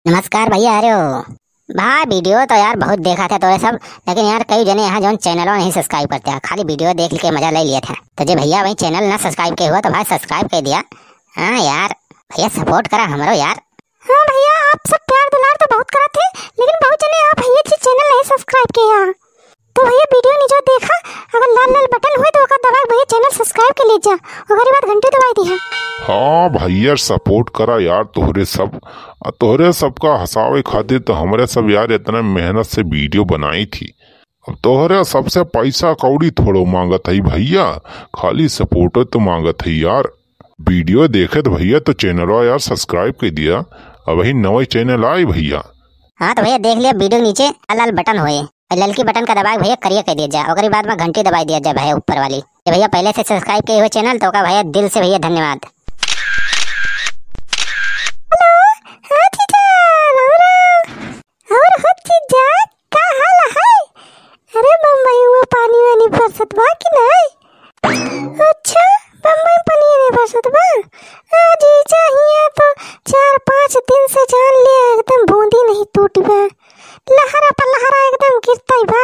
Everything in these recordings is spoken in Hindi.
नमस्कार भैया। अरे हो भाई, वीडियो तो यार बहुत देखा था तो ये सब, लेकिन यार कई जने यहाँ जो चैनलों नहीं सब्सक्राइब करते हैं, खाली वीडियो देख के मजा ले लिए थे। तो जो भैया भाई चैनल ना सब्सक्राइब किया हुआ तो भाई सब्सक्राइब कर दिया। हाँ यार भैया सपोर्ट करा हमारो यार। हाँ भैया, आप सब प्यार दुलार तो बहुत करत थे, लेकिन बहुत जने आप भैया जी चैनल नहीं सब्सक्राइब किया। तो भैया वीडियो नीचे देखा, अगर लाल लाल बटन हुए तो ओका दबाए भैया चैनल सब्सक्राइब कर लीजिए और अगली बार घंटी दबाई दी है। हाँ भैया सपोर्ट करा यार। तोहरे सबका हंसावे खातिर तो हमरे सब यार इतना मेहनत से वीडियो बनाई थी। अब तोहरे सबसे पैसा कौड़ी थोड़ो मांगत है भैया, खाली सपोर्ट तो मांगत है यार। वीडियो देखे तो भैया तो चैनल यार सब्सक्राइब कर दिया। अब वही नवा चैनल आई भैया। हाँ तो भैया देख लिया, वीडियो नीचे लाल लाल बटन हुए, ललकी बटन का दबाए भैया करिए कह दिया जाए, अगर बाद में घंटी दबाई दिया जाए भैया ऊपर वाली। भैया पहले से सब्सक्राइब किए हुए चैनल तो का भैया दिल से भैया धन्यवाद। हाँ जीजा, राम राम। और हो जीजा, का हाल है? अरे बम्बई में पानी वानी बरसत बा कि नहीं? अच्छा, बम्बई पानी नहीं बरसत बा। जीजा हिया तो 4-5 दिन से जान ले एकदम बूंदी नहीं टूटी बा, लहरा पर लहरा एकदम गिरता ही बा।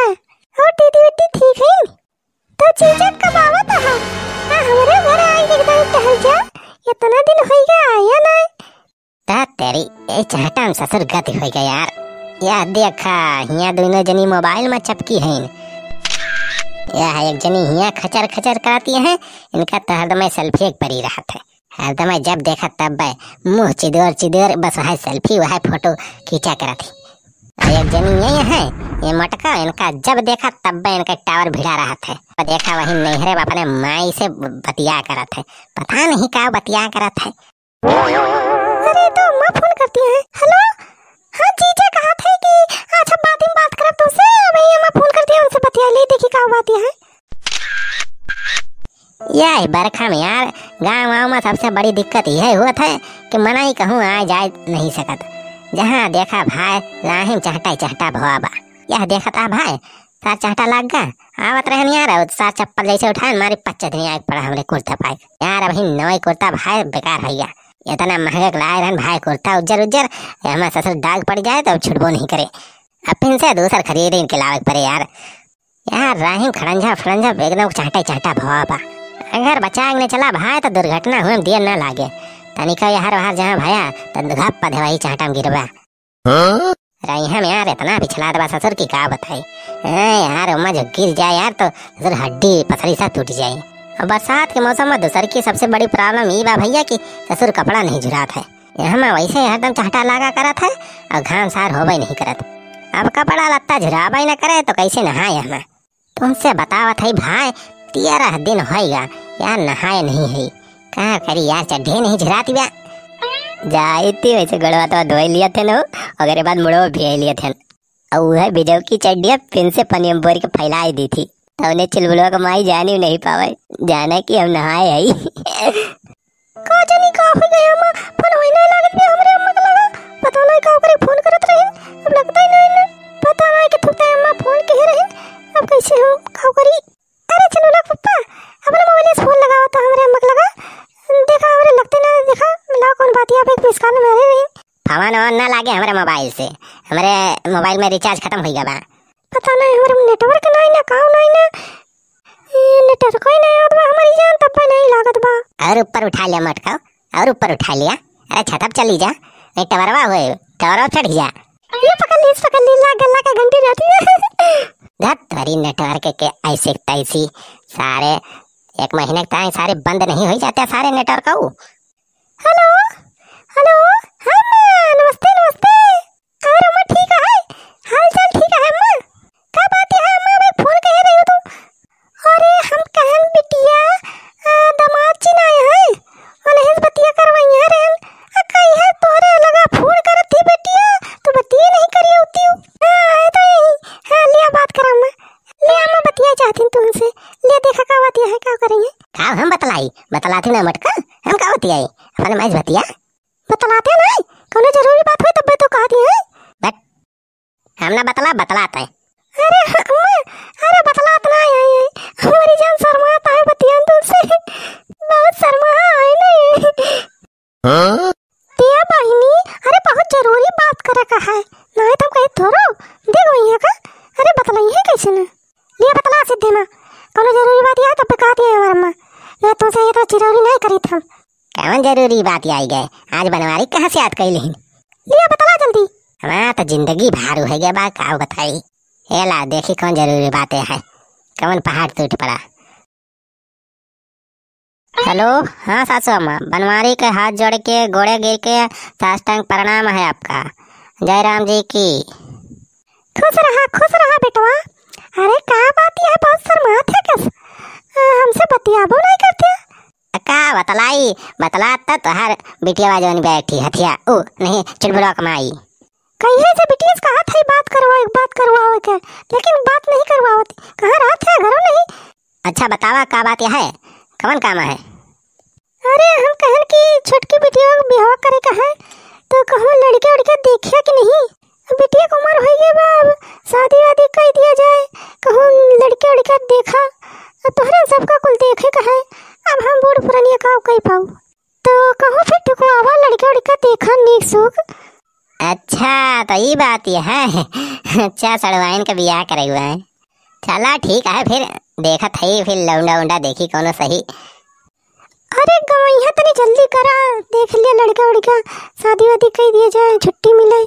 और दीदी बेटी ठीक है? तो जीजा कब आवत है? हमारे घर आई एकदम टहल जा, इतना दिन हो गया आया नहीं। तेरी ए चाहता ससुर गति हो गया यार। यह देखा हिया दोनों जनी मोबाइल में चपकी हैं। यह एक जनी हिया खचर खचर करती है, इनका तो हरदम सेल्फी एक परी रहा था। हरदम जब देखा तब मुंह चिदोर चिदोर बस वह सेल्फी वह फोटो खींचा करा थी। एक जनी यही है ये मटका, इनका जब देखा तब इनका टावर भिड़ा रहा था। तो देखा वही नहरे अपने माई से बतिया करा था, पता नहीं क्या बतिया करा था। अरे तो अम्मा फोन करती है। हेलो, हाँ जीजा कहा थे कि अच्छा बाद में बात करब तुमसे। अभी अम्मा फोन करती है, उनसे बतिया ले, देखी क्या बात है। यह बरखा में यार गाँव में सबसे बड़ी दिक्कत यह हुआ था कि मना ही कहूँ आ जाए नहीं सकत। जहाँ देखा भाई राहिम चहटा चहटा भवाबा। यह देखा था भाई सार चहटा लग गया आवत रहन यार, और सार चप्पल जैसे उठाए मारी 25 दिन आग पड़ा हमरे कुर्ता पाए यार। अभी नवा कुर्ता भाई बेकार हो गया, इतना महंगा लाए रहन भाई कुर्ता उज्जर उज्जर, हमारे ससुर दाग पड़ जाए तो छुटबो नहीं करे। अब फिर से दूसर खरीदे इनके लावे पड़े यार। यार राहिम खड़ंजा फड़ंजा एकदम चहटा चहटा भवाबा। अगर बचा ने चला भाई तो दुर्घटना हुए दिया न लागे तनिका यार वहां जहाँ भया तो घप वही चाहटा में गिरबा। हम यार इतना पिछला दबा ससुर की का बताई यार, उमा जो गिर जाए यार तो ससुर हड्डी पसली सा टूट जाए। और बरसात के मौसम में दूसर की सबसे बड़ी प्रॉब्लम ये बा भैया कि ससुर कपड़ा नहीं झुरात है। यहाँ वैसे हरदम चाहटा लगा करत है और घाम सार होबे नहीं करत। अब कपड़ा लत्ता झुराबे न करे तो कैसे नहाए हमें? तुमसे बतावत है भाई 13 दिन होगा यार नहाए नहीं है, कहा करी यार चड्ढे नहीं झुराती बा। जाती वैसे गड़वा तो धोई लिया थे ना, अगर बाद मुड़ो भी लिए थे। और वह बिजव की चड्डिया फिर से पनियम बोर के फैलाई दी थी, तो उन्हें चिलबुलवा को माई जानी नहीं पावे, जाना कि हम नहाए है। का जानी का हो गया अम्मा, फोन होई नहीं लागत भी हमरे अम्मा का लगा, पता नहीं का करे फोन करत रहे। अब लगता ही नहीं, पता नहीं कि तुते अम्मा फोन कह रहे। अब कैसे हम का करी? अरे चलो ना पप्पा, अपने मोबाइल से फोन लगाओ तो हमरे अम्मा का लगा, देखा हमरे लगते ना, देखा मिला कौन बात है। एक मिस कॉल में रहे रही, फोन ऑन ना लागे हमारे मोबाइल से, हमारे मोबाइल में रिचार्ज खत्म हो गया बा। पता नहीं हमारे नेटवर्क नहीं ना काम नहीं ना, नेटवर्क कोई नहीं और हमारी जान तब नहीं लागत बा। और ऊपर उठा लिया मटका, और ऊपर उठा लिया। अरे छत पर चली जा, नहीं टवरवा हुए टवरवा चढ़ जा। ये पकड़ ली गला का घंटी रहती है। तेरी नेटवर्क के ऐसे तैसी सारे एक महीने तक सारे बंद नहीं हो जाते सारे नेटवर्क। हेलो हेलो, हाँ माँ नमस्ते नमस्ते। और अम्मा ठीक है? हाल चाल ठीक है अम्मा? क्या बात है अम्मा, मैं फोन कह रही हूँ तुम? अरे हम कहन बिटिया दामाद जी ना आए हैं और नहीं बतिया करवाई है रे। कई है तोरे लगा फोन करत थी बिटिया, तो बतिया नहीं करी होती हूँ। हां तो यही हां लिया बात कर अम्मा, ले अम्मा बतिया चाहती हूँ तुमसे। ले देखा का बतिया है, क्या करेंगे? का हम बतलाती ना मटका, हम का बतियाई अपने मैच बतिया बतलाते नहीं, कोनो जरूरी बात हो तब तो कहती है। बट हम ना बतलाते हैं। अरे अम्मा, अरे बतलात ना है, हमारी जान शर्माता है बतिया तुमसे, बहुत शर्मा है नहीं। दिया बहिनी, अरे बहुत जरूरी बात बात करे का है नहीं तुम कहीं थोरो देखो यहाँ का। अरे बतलाई है कैसे ना लिया बतला सीधे में कोनो जरूरी बात है तो बता दिया हमारा माँ या तो से ये तो चिरौरी नहीं करी थम। कौन जरूरी बात आई गए आज बनवारी कहाँ से याद कर ली लिया बतला जल्दी। हमारा तो जिंदगी भारू है गया बा का बताई। हे ला देखी कौन जरूरी बातें है कौन पहाड़ टूट पड़ा। हेलो हाँ सासू अम्मा बनवारी के हाथ जोड़ के गोड़े गिर के साष्टांग प्रणाम है आपका। जय राम जी की। खुश रहा बेटवा। अरे क्या बात है बहुत शर्मात है कस हमसे बतियाबो नहीं करते का बतलाता तो हर बिटिया बाजवानी बैठी हथिया ओ नहीं चुलबुला कमाई कहीं से बिटिया का हाथ है बात करवाओ के लेकिन बात नहीं करवाओ कहाँ रात है घरों नहीं। अच्छा बतावा का बात यह है कौन काम है। अरे हम कहन की छोटकी बिटिया को ब्याह करे का है तो कहूँ लड़के उड़के देखिया कि नहीं बिटिया को उम्र हो गई बाब शादी वादी कर दिया जाए कहूँ लड़के उड़के देखा तोहरे सबका कुल देखे का है अब हम बूढ़ पुरानिया का कही पाऊ तो कहूँ फिर टुकवावा लड़के उड़के देखा नीक सुख। अच्छा तो ये बात ये है अच्छा सड़वाइन का ब्याह करे हुआ है चला ठीक है फिर देखा थी फिर लौंडा उंडा देखी कोनो सही। अरे गवैया तनी जल्दी करा देख लिया लड़का उड़का शादी वादी कर दिया जाए छुट्टी मिले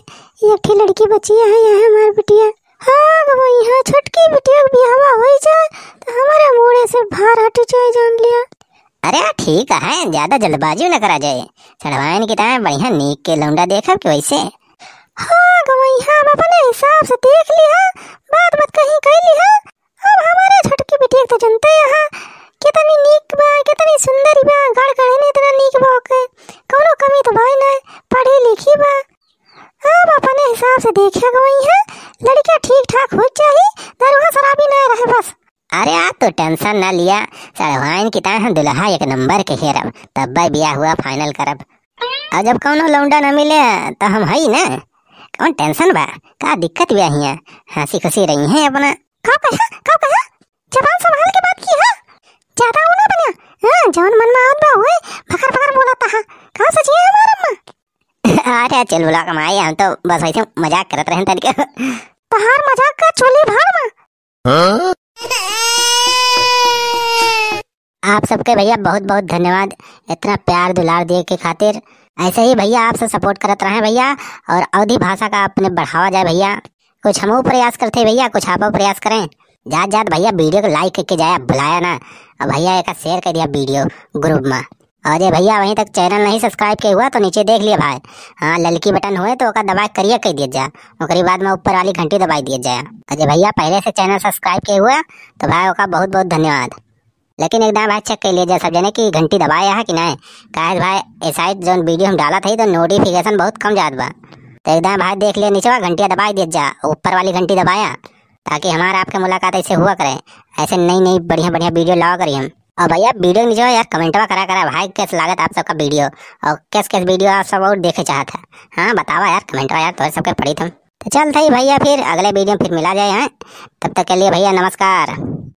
एकठी लड़की बची है यहाँ हमारी बिटिया। हाँ गवैया छोटकी बिटिया की ब्याह हो जाए तो हमारे मुड़े से भार हट जाए जान लिया। अरे ठीक है ज्यादा जल्दबाजी न करा जाए सड़वाइन की तरह बढ़िया नीक के लौंडा देखा कि वैसे। हाँ गवैया हम अपने हिसाब से देख लिया बात कहीं कह लिया। अब हमारे छोटकी बिटिया तो जनते यहाँ कितनी नीक बा कितनी सुंदरी बा गड़गड़े ने इतना नीक बा के कोनो कमी तो भाई ना पढ़ी लिखी बा। अब अपने हिसाब से देखिए गवैया लड़कियां ठीक ठाक हो चाहिए दरवा शराबी ना रहे बस। अरे आप तो टेंशन ना लिया सड़वाइन की तरह दुल्हा एक नंबर के हेरब तब भाई ब्याह हुआ फाइनल करब और जब कोनो लौंडा न मिले तो हम है ना कौन टेंशन बा का दिक्कत भी है हंसी खुशी रही है अपना। कहा जबान संभाल के बात की है ज्यादा होना बना हां जौन मन में आवत बा होए फकर बोला था कहां सच है हमारा अम्मा। अरे चल बुला कमाई हम तो बस वैसे मजाक करत रहे तनिक तहार मजाक का चोली भाड़ में। आप सबके भैया बहुत बहुत धन्यवाद इतना प्यार दुलार दिए के खातिर। ऐसे ही भैया आपसे सपोर्ट करत रहे भैया और अवधी भाषा का अपने बढ़ावा जाए भैया कुछ हम प्रयास करते भैया कुछ आप प्रयास करें जात भैया वीडियो को लाइक करके जाया बुलाया ना और भैया एक शेयर कर दिया वीडियो ग्रुप में और ये भैया वहीं तक चैनल नहीं सब्सक्राइब किया हुआ तो नीचे देख लिया भाई हाँ ललकी बटन हुए तो दबा करिए कह दिया जाए उसके बाद में ऊपर वाली घंटी दबाई दिया जाए अजय भैया पहले से चैनल सब्सक्राइब किए हुआ तो भाई का बहुत बहुत धन्यवाद। लेकिन एकदम भाई चेक कर लीजिए सब जने की घंटी दबाया है कि नहीं कहे भाई ऐसा जो वीडियो हम डाला था तो नोटिफिकेशन बहुत कम जात बा तो एकदम भाई देख लिया नीचे घंटिया दबाई दिया जा ऊपर वाली घंटी दबाया ताकि हमारा आपके मुलाकात ऐसे हुआ करे ऐसे नई बढ़िया वीडियो लावा करिए हम। और भैया वीडियो नीचे यार कमेंटवा करा भाई कैसे लागत आप सबका वीडियो और कैसे वीडियो आप सब और देखे चाहता है हाँ बतावा यार कमेंटवा यार तो सबके पढ़ी थम तो चल थी भैया फिर अगले वीडियो फिर मिला जाए हैं तब तक के लिए भैया नमस्कार।